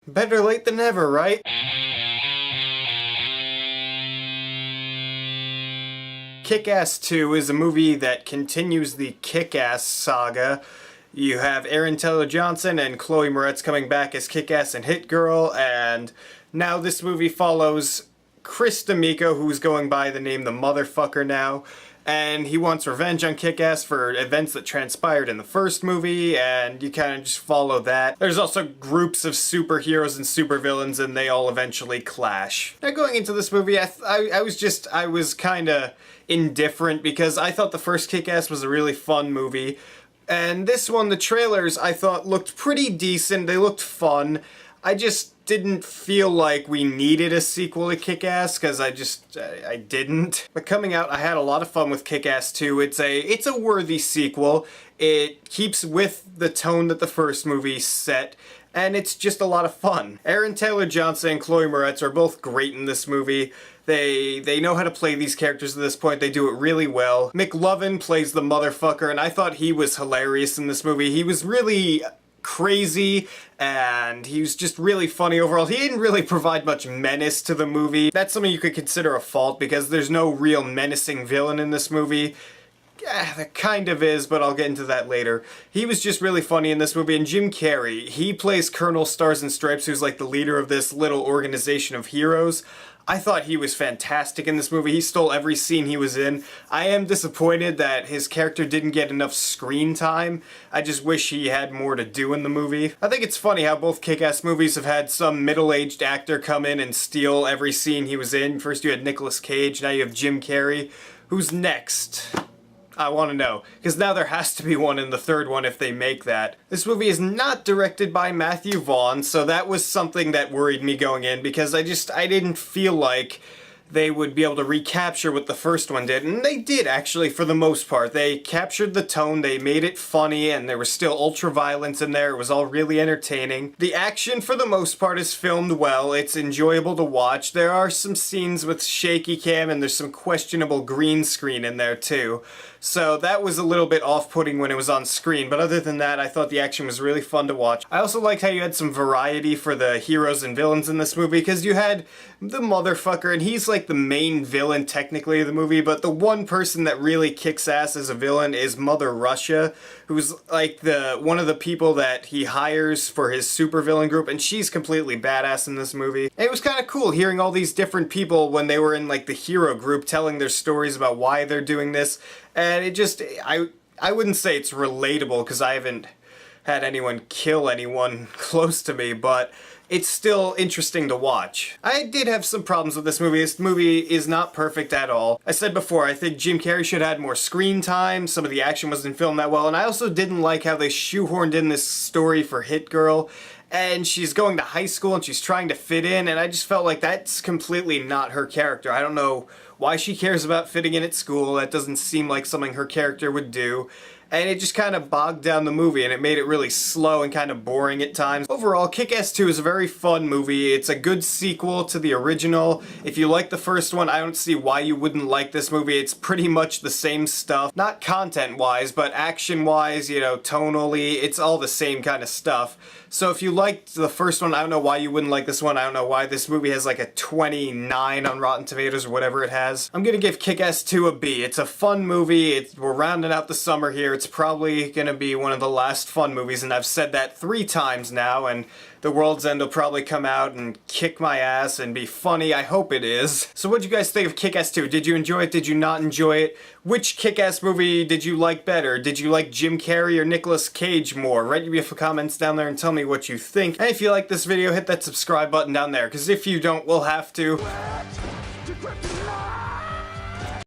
Better late than never, right? Kick-Ass 2 is a movie that continues the Kick-Ass saga. You have Aaron Taylor-Johnson and Chloe Moretz coming back as Kick-Ass and Hit Girl, and now this movie follows Chris D'Amico, who's going by the name The Motherfucker now, and he wants revenge on Kick-Ass for events that transpired in the first movie, and you kind of just follow that. There's also groups of superheroes and supervillains, and they all eventually clash. Now, going into this movie, I was kind of indifferent because I thought the first Kick-Ass was a really fun movie, and this one, the trailers, I thought looked pretty decent. They looked fun. I just didn't feel like we needed a sequel to Kick-Ass, because I didn't. But coming out, I had a lot of fun with Kick-Ass 2. It's a worthy sequel. It keeps with the tone that the first movie set, and it's just a lot of fun. Aaron Taylor-Johnson and Chloe Moretz are both great in this movie. They know how to play these characters at this point. They do it really well. McLovin plays the motherfucker, and I thought he was hilarious in this movie. He was really crazy, and he was just really funny overall. He didn't really provide much menace to the movie. That's something you could consider a fault, because there's no real menacing villain in this movie. Yeah, there kind of is, but I'll get into that later. He was just really funny in this movie, and Jim Carrey, he plays Colonel Stars and Stripes, who's like the leader of this little organization of heroes. I thought he was fantastic in this movie. He stole every scene he was in. I am disappointed that his character didn't get enough screen time. I just wish he had more to do in the movie. I think it's funny how both Kick-Ass movies have had some middle-aged actor come in and steal every scene he was in. First you had Nicolas Cage, now you have Jim Carrey. Who's next? I want to know, because now there has to be one in the third one if they make that. This movie is not directed by Matthew Vaughn, so that was something that worried me going in, because I didn't feel like they would be able to recapture what the first one did, and they did actually for the most part. They captured the tone, they made it funny, and there was still ultra-violence in there. It was all really entertaining. The action for the most part is filmed well. It's enjoyable to watch. There are some scenes with shaky cam, and there's some questionable green screen in there too. So that was a little bit off-putting when it was on screen, but other than that, I thought the action was really fun to watch. I also liked how you had some variety for the heroes and villains in this movie, because you had the motherfucker, and he's like the main villain technically of the movie, but the one person that really kicks ass as a villain is Mother Russia, who's like one of the people that he hires for his supervillain group, and she's completely badass in this movie. And it was kind of cool hearing all these different people when they were in like the hero group telling their stories about why they're doing this. And it just, I wouldn't say it's relatable, because I haven't had anyone kill anyone close to me, but it's still interesting to watch. I did have some problems with this movie. This movie is not perfect at all. I said before, I think Jim Carrey should have had more screen time. Some of the action wasn't filmed that well, and I also didn't like how they shoehorned in this story for Hit Girl. And she's going to high school and she's trying to fit in, and I just felt like that's completely not her character. I don't know why she cares about fitting in at school. That doesn't seem like something her character would do. And it just kind of bogged down the movie, and it made it really slow and kind of boring at times. Overall, Kick-Ass 2 is a very fun movie. It's a good sequel to the original. If you like the first one, I don't see why you wouldn't like this movie. It's pretty much the same stuff. Not content-wise, but action-wise, you know, tonally, it's all the same kind of stuff. So if you liked the first one, I don't know why you wouldn't like this one. I don't know why this movie has like a 29 on Rotten Tomatoes or whatever it has. I'm gonna give Kick-Ass 2 a B. It's a fun movie. We're rounding out the summer here. It's probably gonna be one of the last fun movies, and I've said that 3 times now, and The World's End will probably come out and kick my ass and be funny. I hope it is. So what'd you guys think of Kick-Ass 2? Did you enjoy it? Did you not enjoy it? Which Kick-Ass movie did you like better? Did you like Jim Carrey or Nicolas Cage more? Write me a few comments down there and tell me what you think. And if you like this video, hit that subscribe button down there, because if you don't, we'll have to.